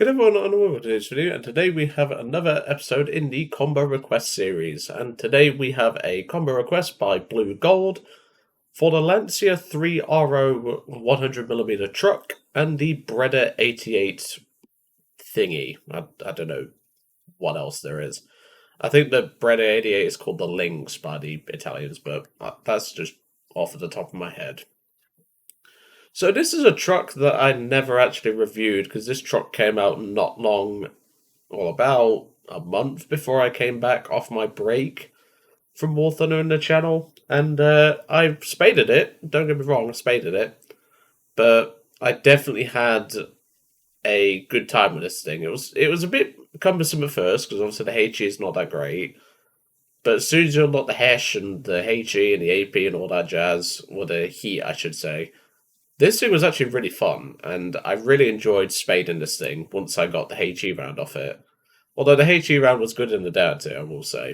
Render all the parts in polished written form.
Good everyone, and welcome to today's video, and today we have another episode in the combo request series, and today we have a combo request by Blue Gold for the Lancia 3RO 100mm truck and the Breda 88 thingy. I don't know what else there is. I think the Breda 88 is called the Lynx by the Italians, but that's just off the top of my head. So this is a truck that I never actually reviewed because this truck came out not long, well, about a month before I came back off my break from War Thunder in the channel, and I spaded it. Don't get me wrong, I spaded it, but I definitely had a good time with this thing. It was a bit cumbersome at first because obviously the HE is not that great, but as soon as you unlock the Hesh and the HE and the AP and all that jazz, or the heat, I should say. This thing was actually really fun, and I really enjoyed spading this thing once I got the HE round off it. Although the HE round was good in the Dante, I will say.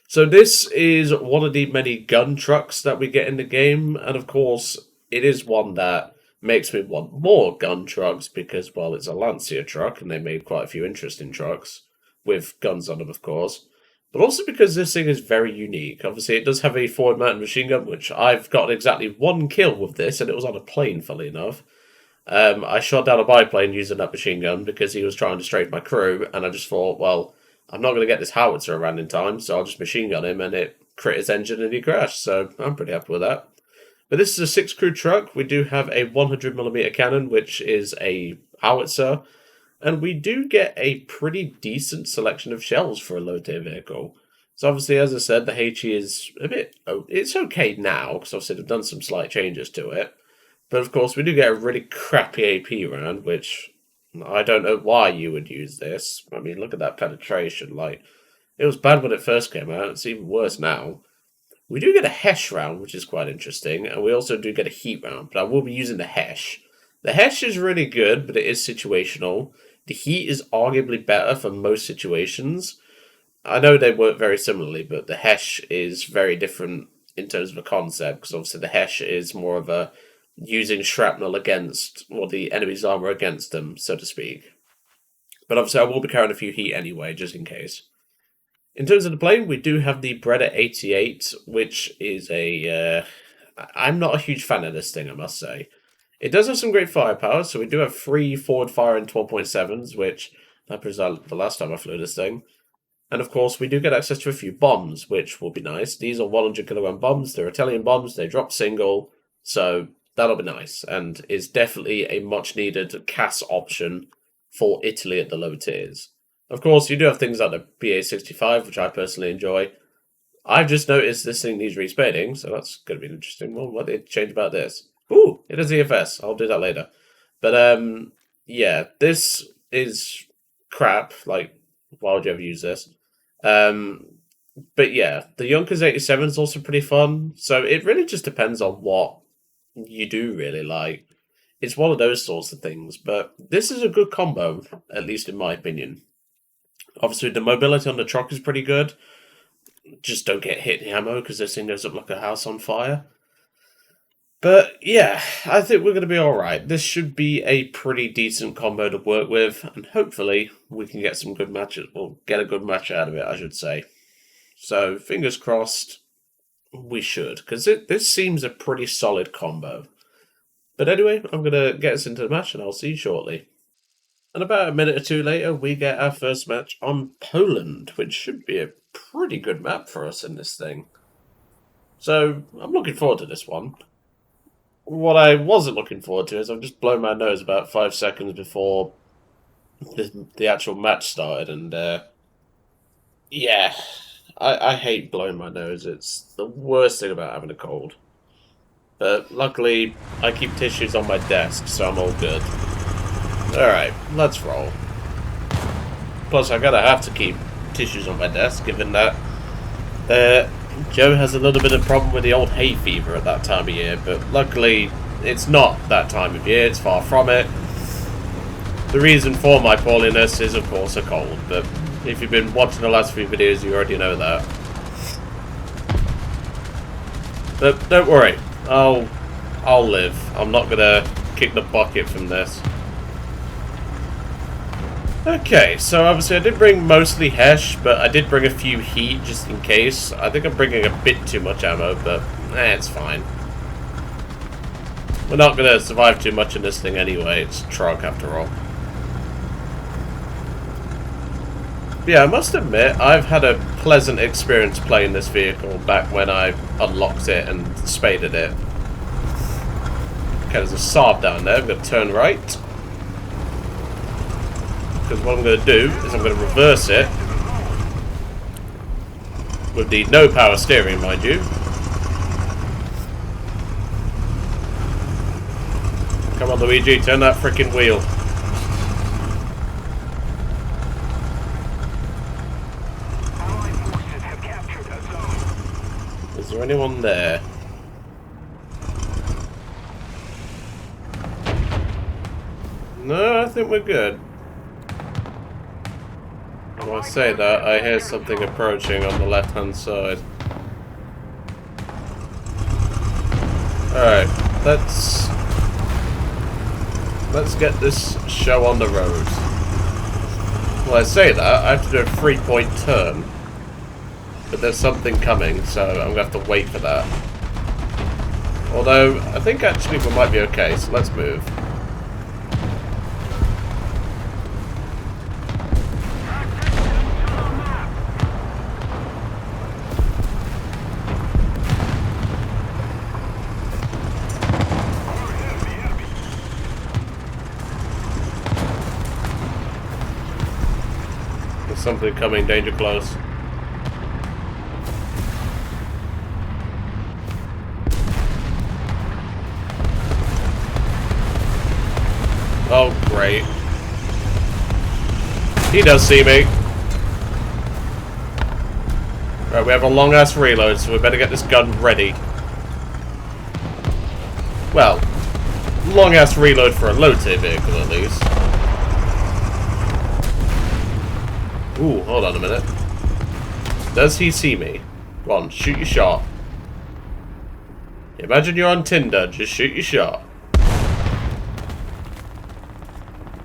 So this is one of the many gun trucks that we get in the game, and of course, it is one that makes me want more gun trucks because, well, it's a Lancia truck, and they made quite a few interesting trucks, with guns on them, of course. But also because this thing is very unique. Obviously, it does have a forward-mounted machine gun, which I've got exactly one kill with this, and it was on a plane, funnily enough. I shot down a biplane using that machine gun because he was trying to strafe my crew, and I just thought, well, I'm not going to get this howitzer around in time, so I'll just machine gun him, and it crit his engine and he crashed, so I'm pretty happy with that. But this is a 6-crew truck. We do have a 100mm cannon, which is a howitzer. And we do get a pretty decent selection of shells for a low-tier vehicle. So obviously, as I said, the HE is a bit... it's okay now, because obviously they've done some slight changes to it. But of course, we do get a really crappy AP round, which I don't know why you would use this. I mean, look at that penetration. Like, it was bad when it first came out. It's even worse now. We do get a Hesh round, which is quite interesting. And we also do get a heat round, but I will be using the Hesh. The Hesh is really good, but it is situational. The heat is arguably better for most situations. I know they work very similarly, but the Hesh is very different in terms of a concept, because obviously the Hesh is more of a using shrapnel against, or the enemy's armor against them, so to speak. But obviously I will be carrying a few heat anyway, just in case. In terms of the plane, we do have the Breda 88, which is a... I'm not a huge fan of this thing, I must say. It does have some great firepower, so we do have 3 forward fire and 12.7s, which that was the last time I flew this thing. And of course, we do get access to a few bombs, which will be nice. These are 100kg bombs, they're Italian bombs, they drop single, so that'll be nice. And is definitely a much-needed CAS option for Italy at the low tiers. Of course, you do have things like the BA-65, which I personally enjoy. I've just noticed this thing needs respading, so that's going to be an interesting one. What did they change about this? Ooh, it is EFS. I'll do that later. But, yeah, this is crap. Like, why would you ever use this? But yeah, the Junkers 87 is also pretty fun. So it really just depends on what you do really like. It's one of those sorts of things. But this is a good combo, at least in my opinion. Obviously, the mobility on the truck is pretty good. Just don't get hit in the ammo because this thing goes up like a house on fire. But yeah, I think we're going to be alright. This should be a pretty decent combo to work with, and hopefully we can get some good matches, or get a good match out of it, I should say. So, fingers crossed, we should, because this seems a pretty solid combo. But anyway, I'm going to get us into the match, and I'll see you shortly. And about a minute or two later, we get our first match on Poland, which should be a pretty good map for us in this thing. So, I'm looking forward to this one. What I wasn't looking forward to is I've just blown my nose about 5 seconds before the actual match started, and yeah, I hate blowing my nose. It's the worst thing about having a cold. But luckily, I keep tissues on my desk, so I'm all good. Alright, let's roll. Plus, I'm gonna have to keep tissues on my desk, given that Joe has a little bit of problem with the old hay fever at that time of year, but luckily it's not that time of year, it's far from it. The reason for my poorliness is of course a cold, but if you've been watching the last few videos you already know that. But don't worry, I'll live. I'm not gonna kick the bucket from this. Okay, so obviously I did bring mostly Hesh, but I did bring a few heat just in case. I think I'm bringing a bit too much ammo, but it's fine. We're not going to survive too much in this thing anyway. It's a truck after all. Yeah, I must admit, I've had a pleasant experience playing this vehicle back when I unlocked it and spaded it. Okay, there's a Saab down there. I'm going to turn right. Because what I'm going to do is I'm going to reverse it. With the no power steering, mind you. Come on, Luigi, turn that frickin' wheel. Is there anyone there? No, I think we're good. When I say that, I hear something approaching on the left-hand side. Alright, let's get this show on the road. Well, I say that, I have to do a 3-point turn. But there's something coming, so I'm going to have to wait for that. Although, I think actually we might be okay, so let's move. There's something coming, danger close. Oh, great. He does see me. Right, we have a long-ass reload, so we better get this gun ready. Well, long-ass reload for a low-tier vehicle, at least. Ooh, hold on a minute. Does he see me? Go on, shoot your shot. Imagine you're on Tinder, just shoot your shot.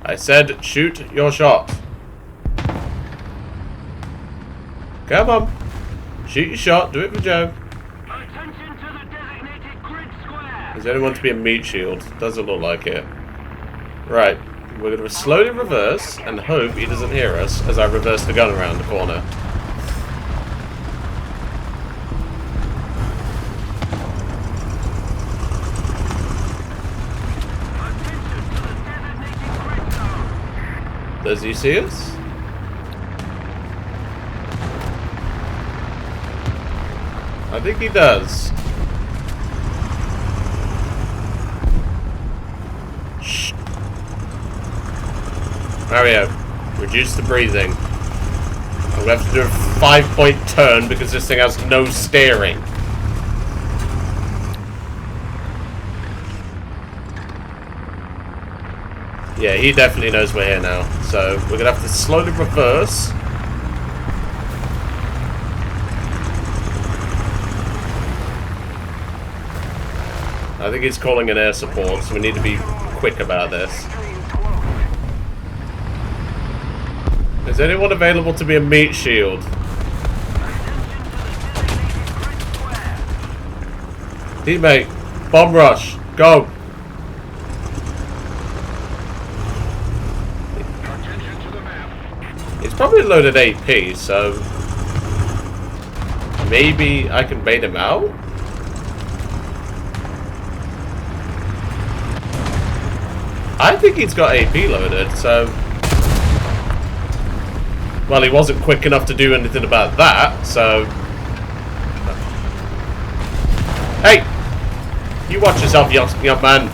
I said, shoot your shot. Come on. Shoot your shot. Do it for Joe. Attention to the designated grid square. Is anyone to be a meat shield? Doesn't look like it. Right. We're going to slowly reverse and hope he doesn't hear us as I reverse the gun around the corner. Does he see us? I think he does. Shh. Mario, reduce the breathing. I'm going to have to do a 5-point turn because this thing has no steering. Yeah, he definitely knows we're here now. So, we're going to have to slowly reverse. I think he's calling an air support, so we need to be quick about this. Is anyone available to be a meat shield? Teammate, bomb rush, go! It's probably loaded AP, so maybe I can bait him out? I think he's got AP loaded, so... Well, he wasn't quick enough to do anything about that, so... Hey! You watch yourself, young man.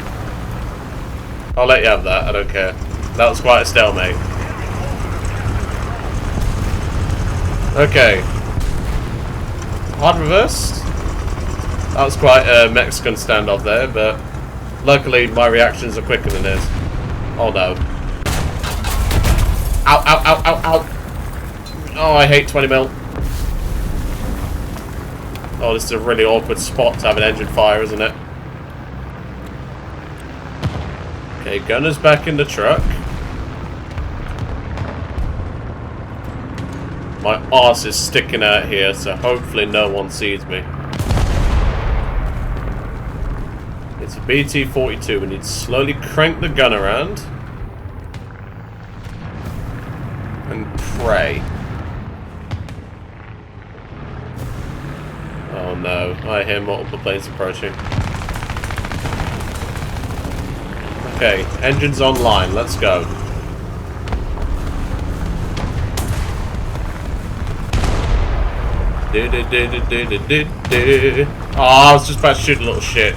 I'll let you have that, I don't care. That was quite a stalemate. Okay. Hard reversed. That was quite a Mexican standoff there, but luckily my reactions are quicker than his. Oh no. Ow, ow, ow, ow, ow. Oh, I hate 20 mil. Oh, this is a really awkward spot to have an engine fire, isn't it? Okay, gunner's back in the truck. My arse is sticking out here, so hopefully no one sees me. It's a BT-42. We need to slowly crank the gun around. And pray. Oh no, I hear multiple planes approaching. Okay, engines online, let's go. Oh, I was just about to shoot a little shit.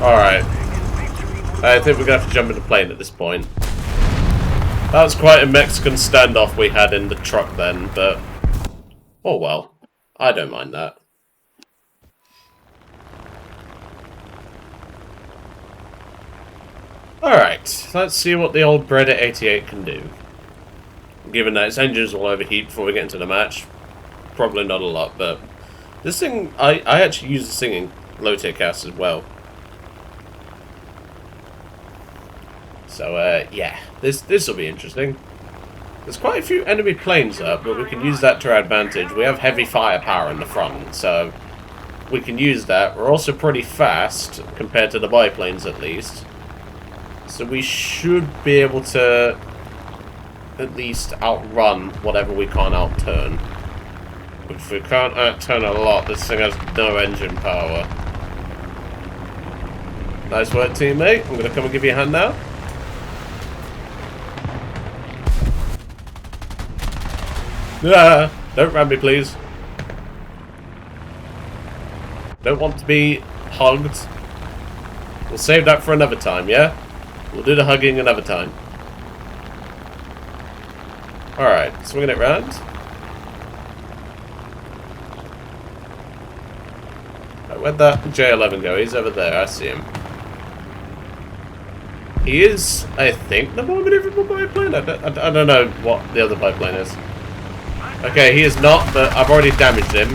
Alright. I think we're gonna have to jump in the plane at this point. That was quite a Mexican standoff we had in the truck then, but... oh well. I don't mind that. Alright, let's see what the old Breda 88 can do. Given that its engines will overheat before we get into the match, probably not a lot, but... this thing, I actually use this thing in low-tier casts as well. So, yeah, this will be interesting. There's quite a few enemy planes up, but we can use that to our advantage. We have heavy firepower in the front, so we can use that. We're also pretty fast, compared to the biplanes at least. So we should be able to at least outrun whatever we can't outturn. If we can't outturn a lot, this thing has no engine power. Nice work, teammate. I'm going to come and give you a hand now. Ah, don't ram me, please. Don't want to be hugged. We'll save that for another time, yeah? We'll do the hugging another time. Alright, swinging it round. Where'd that J11 go? He's over there, I see him. He is, I think, the more maneuverable biplane? I don't know what the other biplane is. Okay, he is not, but I've already damaged him.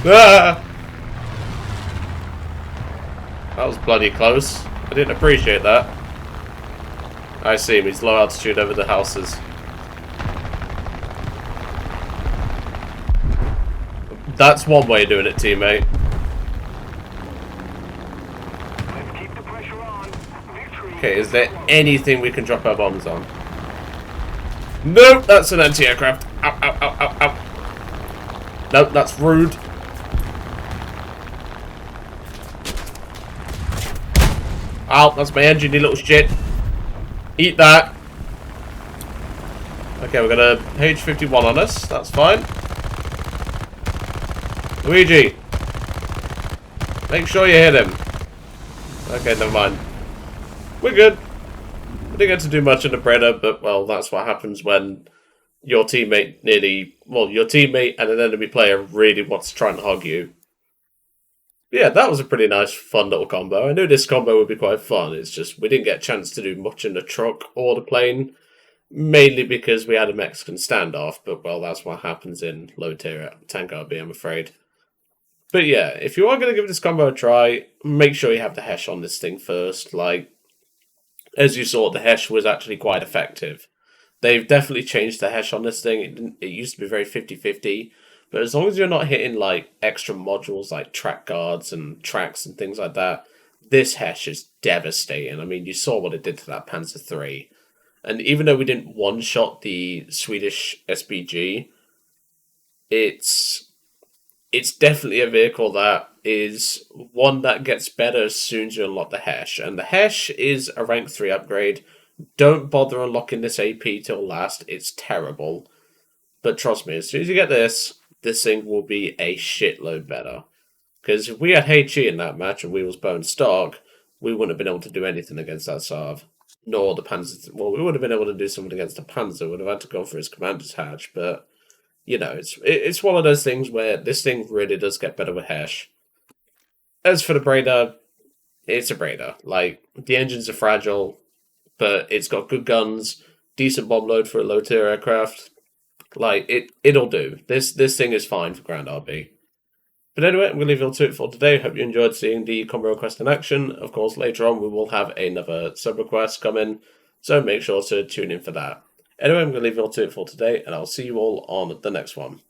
Ah! That was bloody close. I didn't appreciate that. I see him, he's low altitude over the houses. That's one way of doing it, teammate. Okay, is there anything we can drop our bombs on? Nope, that's an anti-aircraft. Ow, ow, ow, ow, ow. Nope, that's rude. Ow, that's my engine, you little shit. Eat that. Okay, we've got a H-51 on us. That's fine. Luigi. Make sure you hit him. Okay, never mind. We're good. We didn't get to do much in the Breda, but, well, that's what happens when your teammate nearly... well, your teammate and an enemy player really wants to try and hug you. Yeah, that was a pretty nice, fun little combo. I knew this combo would be quite fun. It's just we didn't get a chance to do much in the truck or the plane, mainly because we had a Mexican standoff, but, well, that's what happens in low-tier tank RB, I'm afraid. But, yeah, if you are going to give this combo a try, make sure you have the Hesh on this thing first. Like, as you saw, the Hesh was actually quite effective. They've definitely changed the Hesh on this thing. It used to be very 50-50. But as long as you're not hitting, like, extra modules like track guards and tracks and things like that, this Hesh is devastating. I mean, you saw what it did to that Panzer III. And even though we didn't one-shot the Swedish SBG, it's definitely a vehicle that is one that gets better as soon as you unlock the Hesh. And the Hesh is a rank 3 upgrade. Don't bother unlocking this AP till last. It's terrible. But trust me, as soon as you get this thing will be a shitload better. Because if we had HE in that match and we was bone stock, we wouldn't have been able to do anything against that Saab. Nor the Panzer... well, we would have been able to do something against the Panzer. We would have had to go for his commander's hatch, but... you know, it's one of those things where this thing really does get better with Hesh. As for the Breda, it's a Breda. Like, the engines are fragile, but it's got good guns, decent bomb load for a low-tier aircraft. Like, it'll do. This thing is fine for Ground RB. But anyway, I'm going to leave it all to it for today. Hope you enjoyed seeing the combo request in action. Of course, later on we will have another sub-request come in, so make sure to tune in for that. Anyway, I'm going to leave you all to it for today, and I'll see you all on the next one.